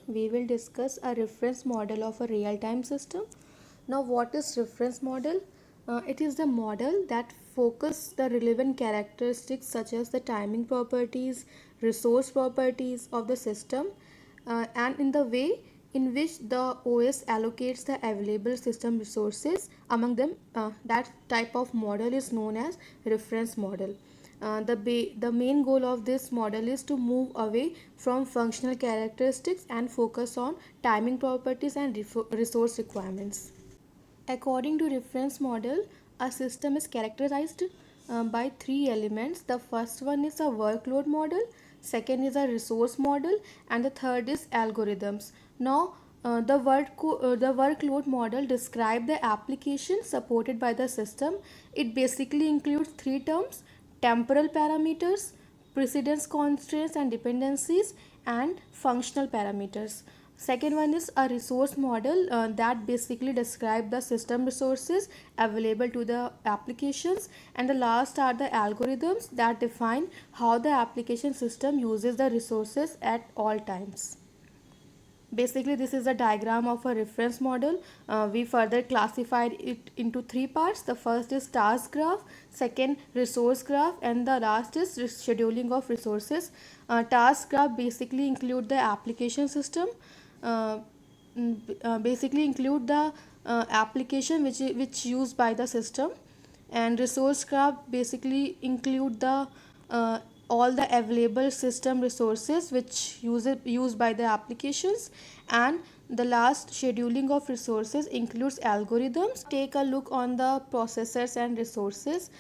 We will discuss a reference model of a real-time system. Now, what is reference model? It is the model that focus the relevant characteristics such as the timing properties, resource properties of the system, and in the way in which the OS allocates the available system resources among them. That type of model is known as reference model. The main goal of this model is to move away from functional characteristics and focus on timing properties and resource requirements. According to reference model, a system is characterized by three elements. The first one is a workload model, second is a resource model, and the third is algorithms. Now, the workload model describe the application supported by the system. It basically includes three terms: temporal parameters, precedence constraints and dependencies, and functional parameters. Second one is a resource model that basically describe the system resources available to the applications, and the last are the algorithms that define how the application system uses the resources at all times. Basically, this is a diagram of a reference model. We further classified it into three parts. The first is task graph, second resource graph, and the last is scheduling of resources. Task graph basically include the application system, uh, basically include the application which used by the system, and resource graph basically include the uh, all the available system resources which used by the applications, and the last scheduling of resources includes algorithms. Take a look on the processors and resources.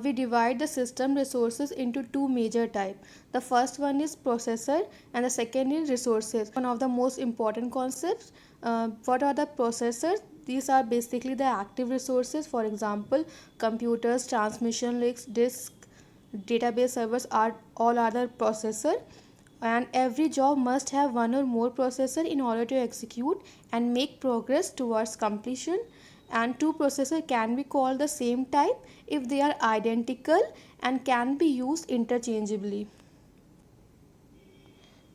We divide the system resources into two major types. The first one is processor and the second is resources. One of the most important concepts. What are the processors? These are basically the active resources. For example, computers, transmission links, disk, database servers are all other processor, and every job must have one or more processor in order to execute and make progress towards completion. And two processors can be called the same type if they are identical and can be used interchangeably.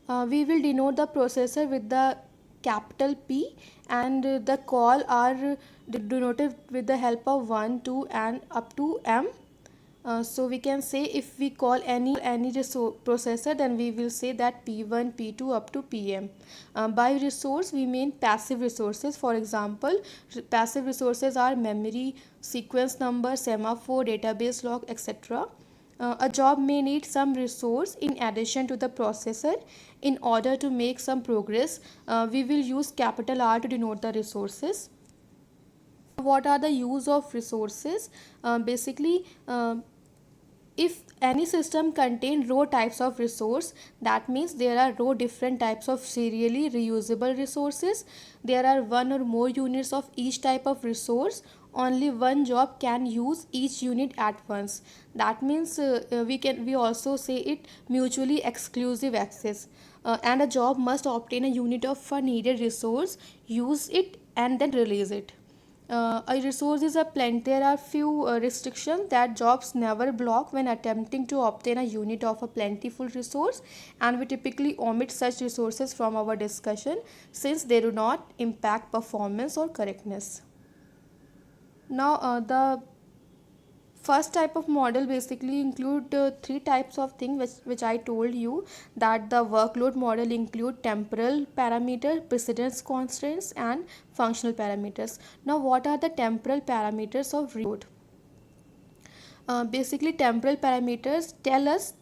We will denote the processor with the capital P, and the call are denoted with the help of 1, 2 and up to M. So we can say if we call any processor, then we will say that P1, P2 up to PM. By resource we mean passive resources. For example, passive resources are memory, sequence number, semaphore, database log, etc. A job may need some resource in addition to the processor in order to make some progress. We will use capital R to denote the resources. What are the use of resources? Basically, if any system contain row types of resource, that means there are row different types of serially reusable resources. There are one or more units of each type of resource. Only one job can use each unit at once. That means we also say it mutually exclusive access. And a job must obtain a unit of a needed resource, use it, and then release it. A resource is a plenty. There are few restrictions that jobs never block when attempting to obtain a unit of a plentiful resource, and we typically omit such resources from our discussion since they do not impact performance or correctness. Now, the first type of model basically include three types of things which I told you, that the workload model include temporal parameter, precedence constraints, and functional parameters. Now, what are the temporal parameters of workload? Basically, temporal parameters tell us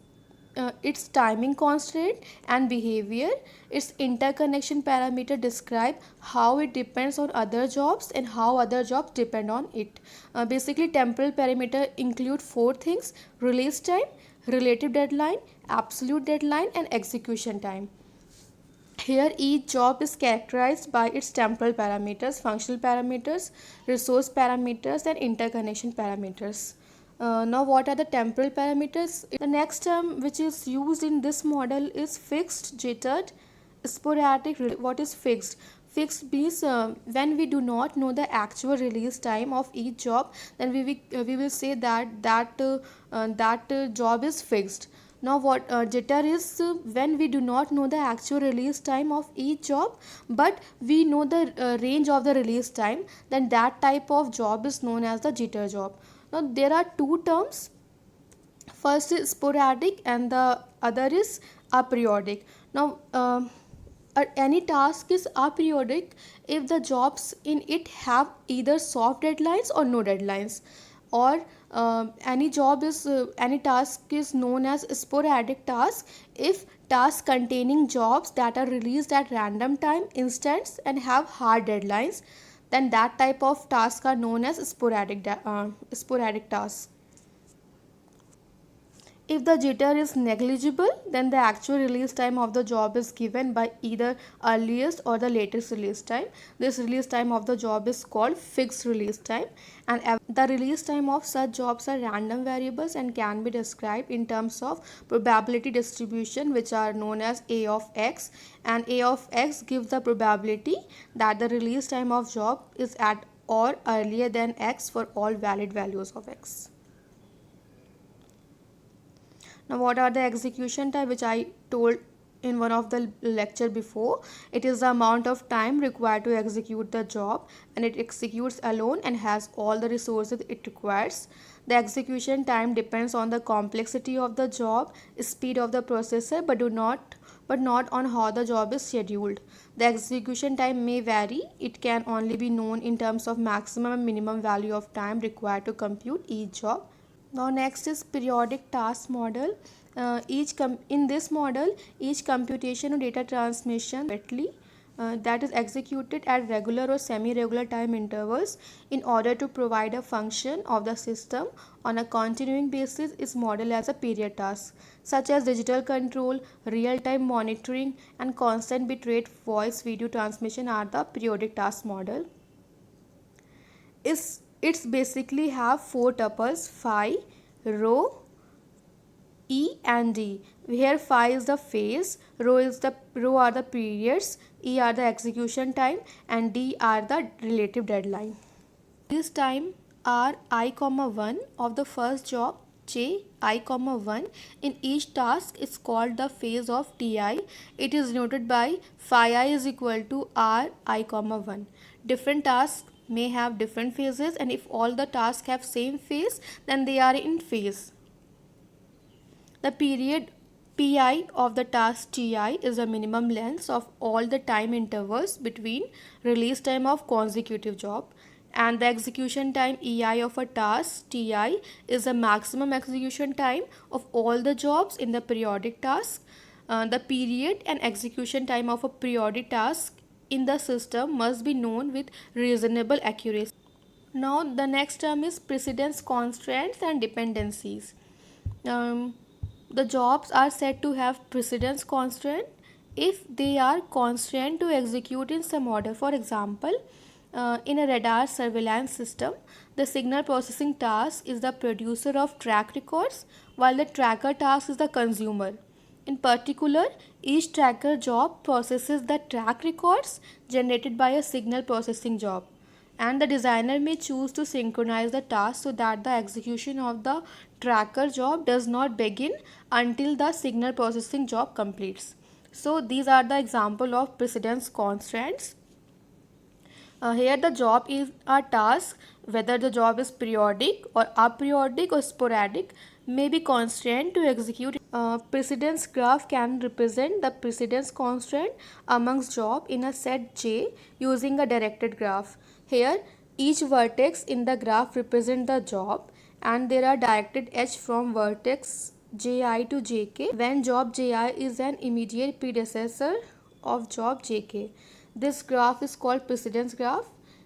its timing constraint and behavior. Its interconnection parameter describe how it depends on other jobs and how other jobs depend on it. Basically, temporal parameter include four things: release time, relative deadline, absolute deadline, and execution time. Here, each job is characterized by its temporal parameters, functional parameters, resource parameters, and interconnection parameters. Now, what are the temporal parameters? The next term which is used in this model is fixed, jittered, sporadic. What is fixed? Fixed means when we do not know the actual release time of each job, then we will say that that job is fixed. Now what jitter is when we do not know the actual release time of each job, but we know the range of the release time, then that type of job is known as the jitter job. Now there are two terms. First is sporadic and the other is aperiodic. Now any task is aperiodic if the jobs in it have either soft deadlines or no deadlines, or any task is known as sporadic task if tasks containing jobs that are released at random time instants and have hard deadlines, then that type of tasks are known as sporadic tasks. If the jitter is negligible, then the actual release time of the job is given by either earliest or the latest release time. This release time of the job is called fixed release time, and the release time of such jobs are random variables and can be described in terms of probability distribution, which are known as A of x, and A of x gives the probability that the release time of job is at or earlier than x for all valid values of x. Now what are the execution time, which I told in one of the lecture before? It is the amount of time required to execute the job, and it executes alone and has all the resources it requires. The execution time depends on the complexity of the job, speed of the processor, but not on how the job is scheduled. The execution time may vary. It can only be known in terms of maximum and minimum value of time required to compute each job. Now next is periodic task model. In this model, each computation or data transmission that is executed at regular or semi-regular time intervals in order to provide a function of the system on a continuing basis is modeled as a period task, such as digital control, real-time monitoring, and constant bitrate voice video transmission are the periodic task model. It's basically have four tuples: phi, rho, E and D. Here phi is the phase, rho are the periods, E are the execution time, and D are the relative deadline. This time are I comma 1 of the first job, J I comma 1 in each task is called the phase of Ti. It is denoted by phi I is equal to R I comma 1. Different tasks may have different phases, and if all the tasks have same phase, then they are in phase. The period Pi of the task Ti is the minimum length of all the time intervals between release time of consecutive job, and the execution time Ei of a task Ti is the maximum execution time of all the jobs in the periodic task. The period and execution time of a periodic task in the system must be known with reasonable accuracy. Now the next term is precedence constraints and dependencies. The jobs are said to have precedence constraint if they are constrained to execute in some order. For example, in a radar surveillance system, the signal processing task is the producer of track records, while the tracker task is the consumer. In particular, each tracker job processes the track records generated by a signal processing job, and the designer may choose to synchronize the task so that the execution of the tracker job does not begin until the signal processing job completes. So these are the example of precedence constraints. Here the job is a task, whether the job is periodic or aperiodic or sporadic, may be constrained to execute. Precedence graph can represent the precedence constraint amongst job in a set J using a directed graph. Here each vertex in the graph represent the job, and there are directed edge from vertex Ji to Jk when job Ji is an immediate predecessor of job Jk. This graph is called precedence graph,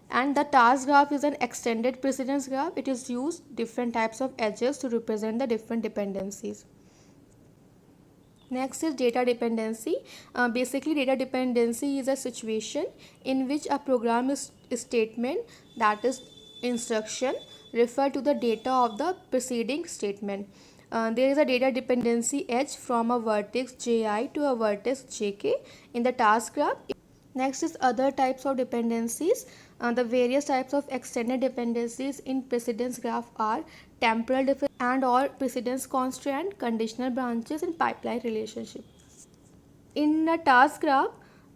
and the task graph is an extended precedence graph. It is used different types of edges to represent the different dependencies. Next is data dependency. Basically, data dependency is a situation in which a program statement, that is instruction, refer to the data of the preceding statement. There is a data dependency edge from a vertex Ji to a vertex Jk in the task graph. Next is other types of dependencies. The various types of extended dependencies in precedence graph are temporal and or precedence constraint, conditional branches, and pipeline relationship. In a task graph,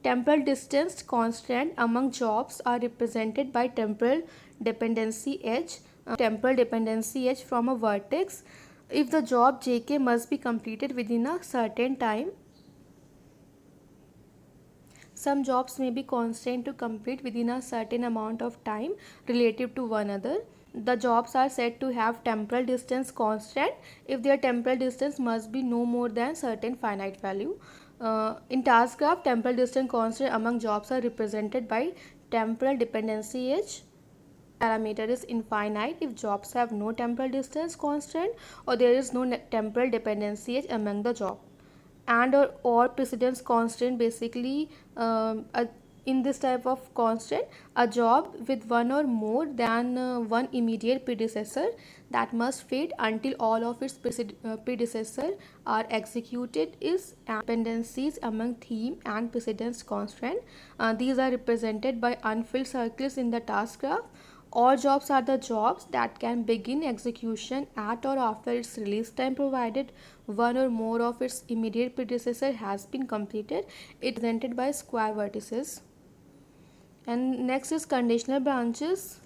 temporal distance constraint among jobs are represented by temporal dependency edge. Temporal dependency edge from a vertex. If the job JK must be completed within a certain time, some jobs may be constrained to complete within a certain amount of time relative to one another. The jobs are said to have temporal distance constraint if their temporal distance must be no more than certain finite value. In task graph, temporal distance constraint among jobs are represented by temporal dependency edge. Parameter is infinite if jobs have no temporal distance constraint or there is no temporal dependency edge among the job. And or precedence constraint, basically in this type of constraint, a job with one or more than one immediate predecessor that must wait until all of its predecessor are executed is dependencies among theme and precedence constraint. These are represented by unfilled circles in the task graph. All jobs are the jobs that can begin execution at or after its release time provided one or more of its immediate predecessor has been completed. It is represented by square vertices. And next is conditional branches.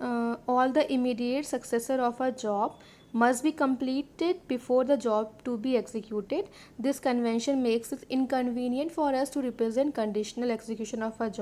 All the immediate successor of a job must be completed before the job to be executed. This convention makes it inconvenient for us to represent conditional execution of a job